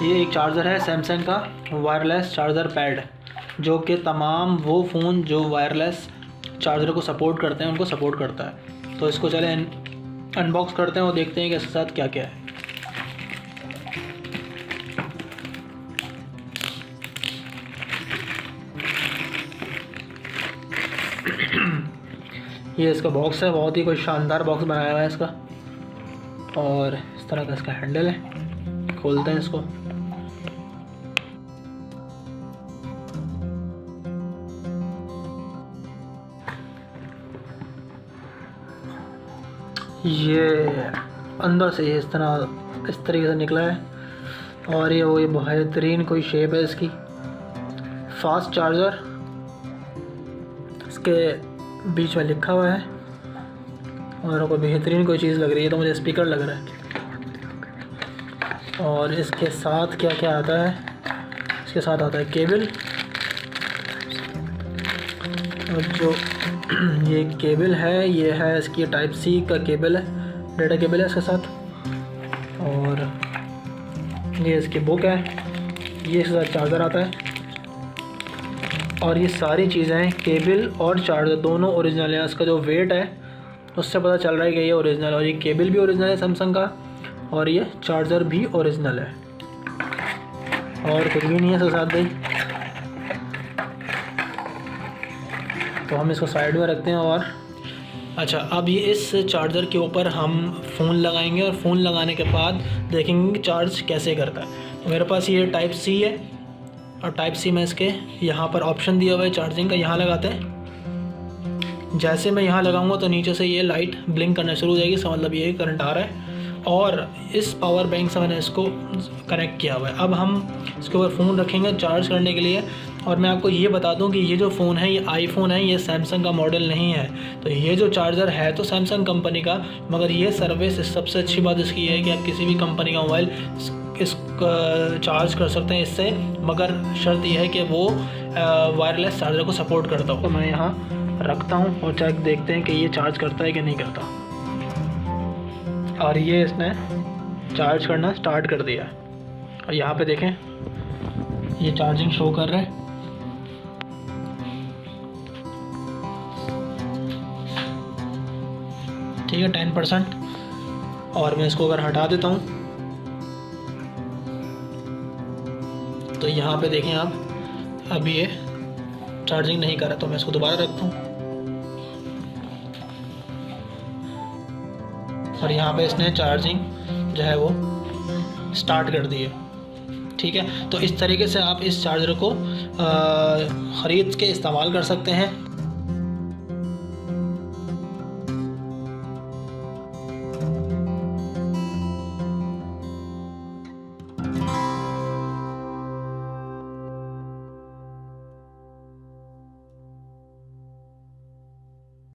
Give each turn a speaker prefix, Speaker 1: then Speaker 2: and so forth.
Speaker 1: ये एक चार्जर है सैमसंग का वायरलेस चार्जर पैड, जो कि तमाम वो फ़ोन जो वायरलेस चार्जर को सपोर्ट करते हैं उनको सपोर्ट करता है। तो इसको चले अनबॉक्स करते हैं और देखते हैं कि इसके साथ क्या क्या है। ये इसका बॉक्स है, बहुत ही कोई शानदार बॉक्स बनाया हुआ है इसका, और इस तरह का इसका हैंडल है। खोलते हैं इसको। ये अंदर से इस तरीके से निकला है, और ये बेहतरीन कोई शेप है इसकी। फास्ट चार्जर इसके बीच में लिखा हुआ है, और कोई बेहतरीन कोई चीज़ लग रही है, तो मुझे स्पीकर लग रहा है। और इसके साथ क्या क्या आता है, इसके साथ आता है केबल, और जो ये केबल है ये है इसकी टाइप सी का केबल है, डेटा केबल है इसके साथ। और ये इसकी बुक है, ये इसके साथ चार्जर आता है। और ये सारी चीज़ें केबल और चार्जर दोनों ओरिजिनल है। इसका जो वेट है उससे पता चल रहा है कि ये ओरिजिनल है, और ये केबल भी ओरिजिनल है सैमसंग का, और ये चार्जर भी ओरिजिनल है, और कुछ भी नहीं है इसके साथ भाई। तो हम इसको साइड में रखते हैं। और अच्छा, अब ये इस चार्जर के ऊपर हम फ़ोन लगाएंगे, और फ़ोन लगाने के बाद देखेंगे कि चार्ज कैसे करता है। तो मेरे पास ये टाइप सी है, और टाइप सी में इसके यहाँ पर ऑप्शन दिया हुआ है चार्जिंग का, यहाँ लगाते हैं। जैसे मैं यहाँ लगाऊंगा तो नीचे से ये लाइट ब्लिंक करना शुरू हो जाएगी, इसका मतलब ये करंट आ रहा है। और इस पावर बैंक से मैंने इसको कनेक्ट किया हुआ है। अब हम इसके ऊपर फ़ोन रखेंगे चार्ज करने के लिए। और मैं आपको ये बता दूं कि ये जो फ़ोन है ये आईफोन है, ये सैमसंग का मॉडल नहीं है। तो ये जो चार्जर है तो सैमसंग कंपनी का, मगर ये सर्विस सबसे अच्छी बात इसकी है कि आप किसी भी कंपनी का मोबाइल चार्ज कर सकते हैं इससे, मगर शर्त यह है कि वो वायरलेस चार्जर को सपोर्ट करता हो। तो मैं यहाँ रखता हूँ और चेक देखते हैं कि ये चार्ज करता है कि नहीं करता। और ये इसने चार्ज करना स्टार्ट कर दिया, और यहाँ पे देखें ये चार्जिंग शो कर रहा है। ठीक है, 10%। और मैं इसको अगर हटा देता हूँ तो यहाँ पे देखें आप, अभी ये चार्जिंग नहीं कर रहा। तो मैं इसको दोबारा रखता हूँ, और यहाँ पे इसने चार्जिंग जो है वो स्टार्ट कर दी है। ठीक है, तो इस तरीके से आप इस चार्जर को ख़रीद के इस्तेमाल कर सकते हैं।